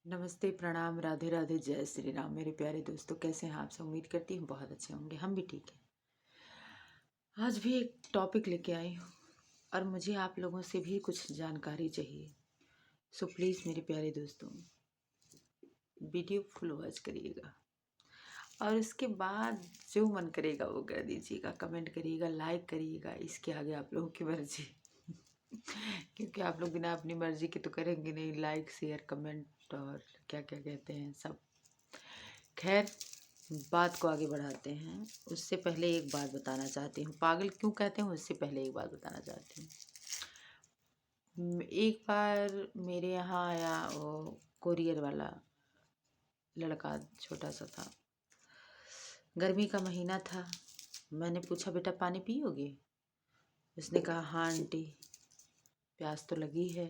नमस्ते, प्रणाम, राधे राधे, जय श्री राम। मेरे प्यारे दोस्तों, कैसे हैं आप सब? उम्मीद करती हूँ बहुत अच्छे होंगे। हम भी ठीक हैं। आज भी एक टॉपिक लेके आई हूँ और मुझे आप लोगों से भी कुछ जानकारी चाहिए। सो प्लीज़ मेरे प्यारे दोस्तों, वीडियो फुल वॉच करिएगा और उसके बाद जो मन करेगा वो कर दीजिएगा, कमेंट करिएगा, लाइक करिएगा। इसके आगे आप लोगों की मर्जी क्योंकि आप लोग बिना अपनी मर्जी के तो करेंगे नहीं। लाइक, शेयर, कमेंट और क्या क्या कहते हैं सब। खैर, बात को आगे बढ़ाते हैं। उससे पहले एक बात बताना चाहती हूँ। पागल क्यों कहते हैं उससे पहले एक बात बताना चाहती हूँ। एक बार मेरे यहाँ आया वो कोरियर वाला लड़का, छोटा सा था। गर्मी का महीना था। मैंने पूछा, बेटा पानी पियोगे? उसने कहा, हाँ आंटी, प्यास तो लगी है।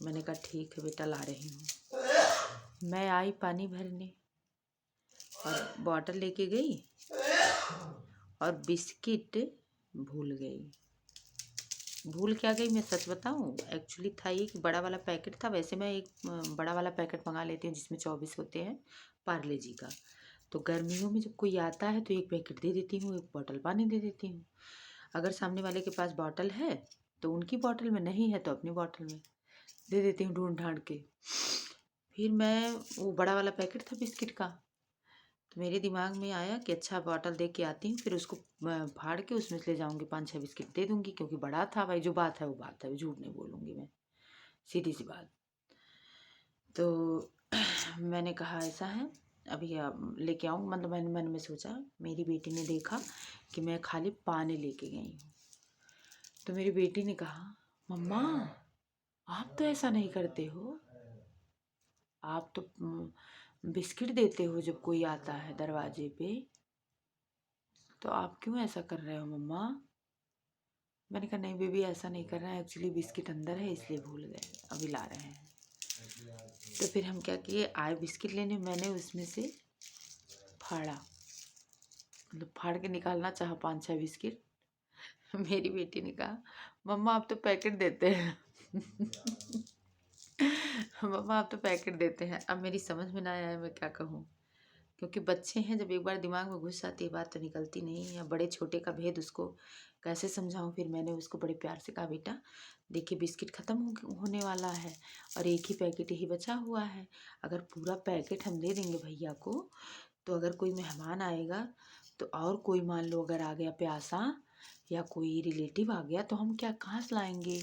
मैंने कहा, ठीक है बेटा, ला रही हूँ। मैं आई पानी भरने और बॉटल लेके गई और बिस्किट भूल गई। भूल क्या गई, मैं सच बताऊं? एक्चुअली था एक बड़ा वाला पैकेट था। वैसे मैं एक बड़ा वाला पैकेट मंगा लेती हूँ जिसमें 24 होते हैं, पार्ले जी का। तो गर्मियों में जब कोई आता है तो एक पैकेट दे देती हूँ, एक बोतल पानी दे देती हूँ। अगर सामने वाले के पास बॉटल है तो उनकी बॉटल में, नहीं है तो अपनी बॉटल में दे देती हूँ ढूंढ ढांड के। फिर मैं, वो बड़ा वाला पैकेट था बिस्किट का, तो मेरे दिमाग में आया कि अच्छा बॉटल दे के आती हूँ, फिर उसको फाड़ के उसमें से ले जाऊँगी, 5-6 बिस्किट दे दूँगी। क्योंकि बड़ा था भाई, जो बात है वो बात है, झूठ नहीं बोलूँगी मैं, सीधी सी बात। तो मैंने कहा ऐसा है, अभी लेके आऊँ। मतलब मैंने मन में सोचा, मेरी बेटी ने देखा कि मैं खाली पानी लेके गई हूँ, तो मेरी बेटी ने कहा, मम्मा आप तो ऐसा नहीं करते हो, आप तो बिस्किट देते हो जब कोई आता है दरवाजे पे, तो आप क्यों ऐसा कर रहे हो मम्मा? मैंने कहा, नहीं बेबी, ऐसा नहीं कर रहे हैं, एक्चुअली बिस्किट अंदर है इसलिए भूल गए, अभी ला रहे हैं। तो फिर हम क्या किए, आए बिस्किट लेने, मैंने उसमें से फाड़ा, मतलब फाड़ के निकालना चाहा 5-6 बिस्किट। मेरी बेटी ने कहा, मम्मा आप तो पैकेट देते हैं मम्मा आप तो पैकेट देते हैं। अब मेरी समझ में ना आया मैं क्या कहूँ, क्योंकि बच्चे हैं, जब एक बार दिमाग में घुस जाती है बात तो निकलती नहीं है। बड़े छोटे का भेद उसको कैसे समझाऊं। फिर मैंने उसको बड़े प्यार से कहा, बेटा देखिए बिस्किट ख़त्म होने वाला है और एक ही पैकेट ही बचा हुआ है। अगर पूरा पैकेट हम दे देंगे भैया को, तो अगर कोई मेहमान आएगा तो, और कोई मान लो अगर आ गया प्यासा या कोई रिलेटिव आ गया, तो हम क्या कहाँ से लाएंगे?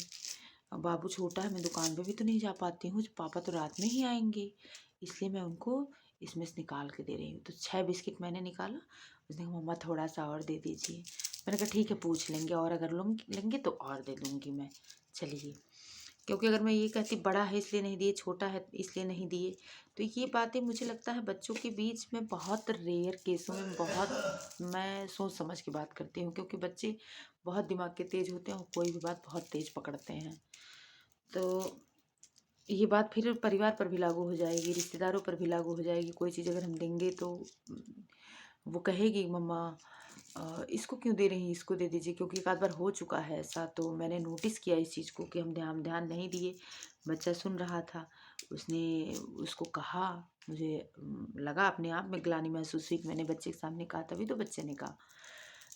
अब बाबू छोटा है, मैं दुकान पे भी तो नहीं जा पाती हूँ, पापा तो रात में ही आएंगे, इसलिए मैं उनको इसमें से निकाल के दे रही हूँ। तो 6 बिस्किट मैंने निकाला। उसने कहा, मम्मा थोड़ा सा और दे दीजिए। मैंने कहा, ठीक है पूछ लेंगे, और अगर लेंगे तो और दे दूँगी मैं, चलिए। क्योंकि अगर मैं ये कहती बड़ा है इसलिए नहीं दिए, छोटा है इसलिए नहीं दिए, तो ये बातें मुझे लगता है बच्चों के बीच में बहुत रेयर केसों में, बहुत मैं सोच समझ के बात करती हूँ। क्योंकि बच्चे बहुत दिमाग के तेज होते हैं और कोई भी बात बहुत तेज पकड़ते हैं। तो ये बात फिर परिवार पर भी लागू हो जाएगी, रिश्तेदारों पर भी लागू हो जाएगी। कोई चीज़ अगर हम देंगे तो वो कहेगी, मम्मा इसको क्यों दे रही हैं, इसको दे दीजिए। क्योंकि एक आध बार हो चुका है ऐसा, तो मैंने नोटिस किया इस चीज़ को कि हम ध्यान नहीं दिए। बच्चा सुन रहा था, उसने उसको कहा, मुझे लगा अपने आप में ग्लानि महसूस हुई कि मैंने बच्चे के सामने कहा, तभी तो बच्चे ने कहा।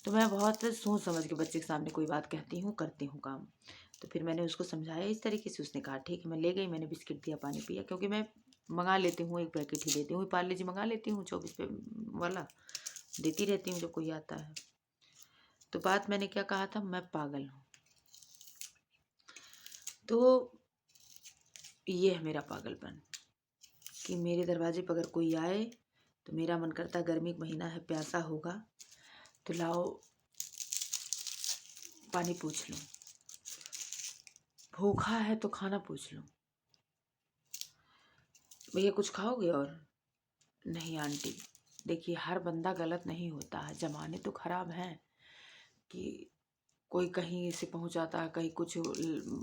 तो मैं बहुत सोच समझ के बच्चे के सामने कोई बात कहती हूँ, करती हूँ काम। तो फिर मैंने उसको समझाया इस तरीके से। उसने कहा ठीक है। मैं ले गई, मैंने बिस्किट दिया, पानी पिया। क्योंकि मैं मंगा लेती हूँ, एक पैकेट ही देती हूँ, पार्ले जी मंगा लेती हूँ 24 पे वाला, देती रहती हूँ जब कोई आता है। तो बात मैंने क्या कहा था, मैं पागल हूँ। तो ये है मेरा पागलपन कि मेरे दरवाजे पर अगर कोई आए तो मेरा मन करता, गर्मी का महीना है, प्यासा होगा तो लाओ पानी पूछ लूँ, भूखा है तो खाना पूछ लूँ, भैया कुछ खाओगे? और नहीं आंटी, देखिए हर बंदा गलत नहीं होता है, ज़माने तो ख़राब हैं कि कोई कहीं से पहुंचाता है, कहीं कुछ।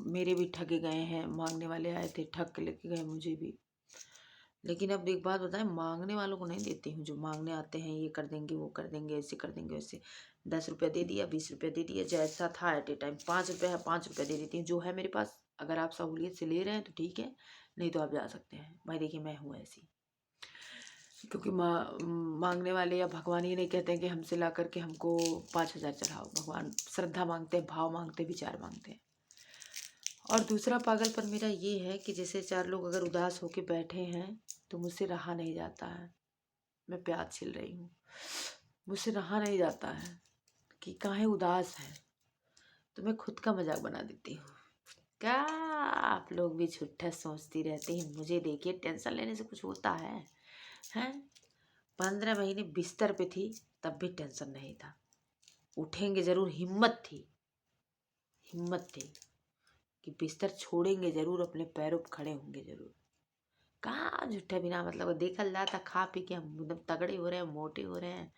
मेरे भी ठगे गए हैं, मांगने वाले आए थे, ठग के लेके गए मुझे भी। लेकिन अब एक बात बताएं, मांगने वालों को नहीं देती हूँ। जो मांगने आते हैं, ये कर देंगे, वो कर देंगे, ऐसे कर देंगे, वैसे 10 रुपया दे दिया, 20 रुपया दे दिया, जैसा था एट ए टाइम। 5 रुपया है, 5 रुपया दे देती हूँ जो है मेरे पास। अगर आप सहूलियत से ले रहे हैं तो ठीक है, नहीं तो आप जा सकते हैं। भाई देखिए मैं हूँ ऐसी, क्योंकि मांगने वाले या भगवान ये नहीं कहते हैं कि हमसे ला करके हमको 5,000 चढ़ाओ। भगवान श्रद्धा मांगते हैं, भाव मांगते हैं, विचार मांगते हैं। और दूसरा पागलपन मेरा ये है कि जैसे 4 लोग अगर उदास होके बैठे हैं तो मुझसे रहा नहीं जाता है। मैं प्याज छिल रही हूँ, मुझसे रहा नहीं जाता है कि काहे उदास है, तो मैं खुद का मजाक बना देती हूँ। क्या आप लोग भी झूठा सोचती रहती हैं। मुझे देखिए टेंशन लेने से कुछ होता है हैं? 15 महीने बिस्तर पे थी तब भी टेंशन नहीं था। उठेंगे जरूर, हिम्मत थी कि बिस्तर छोड़ेंगे जरूर, अपने पैरों पर खड़े होंगे जरूर। कहाँ झूठा बिना मतलब देखल जाता, खा पी के हम एकदम तगड़े हो रहे हैं, मोटे हो रहे हैं,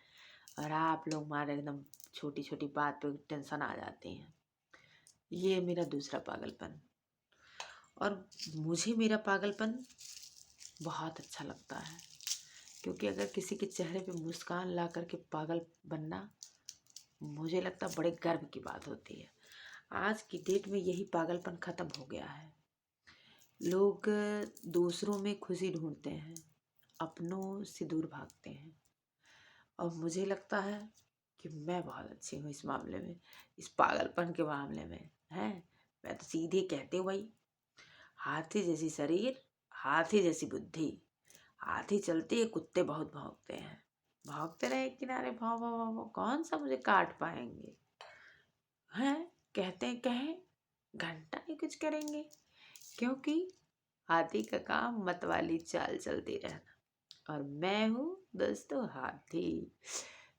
और आप लोग मारे एकदम छोटी छोटी बात पे टेंशन आ जाती हैं। ये मेरा दूसरा पागलपन। और मुझे मेरा पागलपन बहुत अच्छा लगता है, क्योंकि अगर किसी के चेहरे पे मुस्कान ला करके पागल बनना, मुझे लगता बड़े गर्व की बात होती है। आज की डेट में यही पागलपन ख़त्म हो गया है। लोग दूसरों में खुशी ढूंढते हैं, अपनों से दूर भागते हैं। और मुझे लगता है कि मैं बहुत अच्छी हूँ इस मामले में, इस पागलपन के मामले में है। मैं तो सीधे कहती हूँ भाई, हाथी जैसी शरीर, हाथी जैसी बुद्धि। हाथी चलती है, कुत्ते बहुत भौंकते हैं। भौंकते रहे किनारे, भाव भाव भाव, कौन सा मुझे काट पाएंगे हैं। कहते हैं कहें, घंटा ही कुछ करेंगे, क्योंकि हाथी का काम मतवाली चाल चलती रहना, और मैं हूँ दोस्तों हाथी।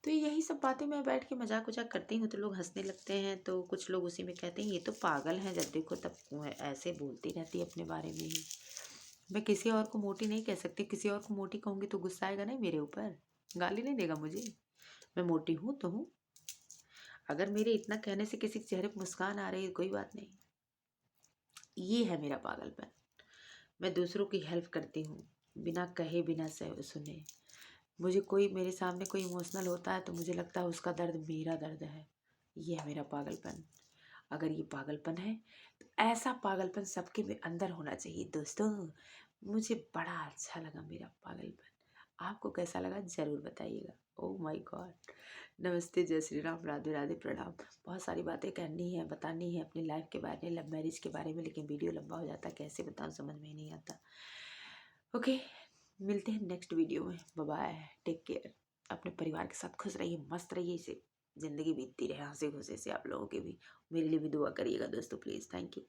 तो यही सब बातें मैं बैठ के मजाक वजाक करती हूँ तो लोग हंसने लगते हैं। तो कुछ लोग उसी में कहते हैं ये तो पागल है, जब देखो तब ऐसे बोलती रहती है अपने बारे में ही। मैं किसी और को मोटी नहीं कह सकती। किसी और को मोटी कहूँगी तो गुस्सा आएगा नहीं मेरे ऊपर, गाली नहीं देगा मुझे। मैं मोटी हूँ तो हूँ। अगर मेरे इतना कहने से किसी के चेहरे पर मुस्कान आ रही है, कोई बात नहीं। ये है मेरा पागलपन। मैं दूसरों की हेल्प करती हूँ बिना कहे, बिना सुने। मुझे कोई मेरे सामने कोई इमोशनल होता है तो मुझे लगता है उसका दर्द मेरा दर्द है। ये है मेरा पागलपन। अगर ये पागलपन है तो ऐसा पागलपन सबके में अंदर होना चाहिए दोस्तों। मुझे बड़ा अच्छा लगा मेरा पागलपन। आपको कैसा लगा ज़रूर बताइएगा। Oh my God. नमस्ते, जय श्री राम, राधे राधे, प्रणाम। बहुत सारी बातें करनी है, बतानी है अपनी लाइफ के बारे में, लव मैरिज के बारे में, लेकिन वीडियो लंबा हो जाता है, कैसे बताऊँ समझ में ही नहीं आता। ओके, मिलते हैं नेक्स्ट वीडियो में। Bye bye, take care. अपने परिवार के साथ खुश रहिए, मस्त रहिए, इसे ज़िंदगी बीतती रहे हंसी खुशी से। आप लोगों के भी मेरे लिए भी दुआ करिएगा दोस्तों प्लीज़। Thank you.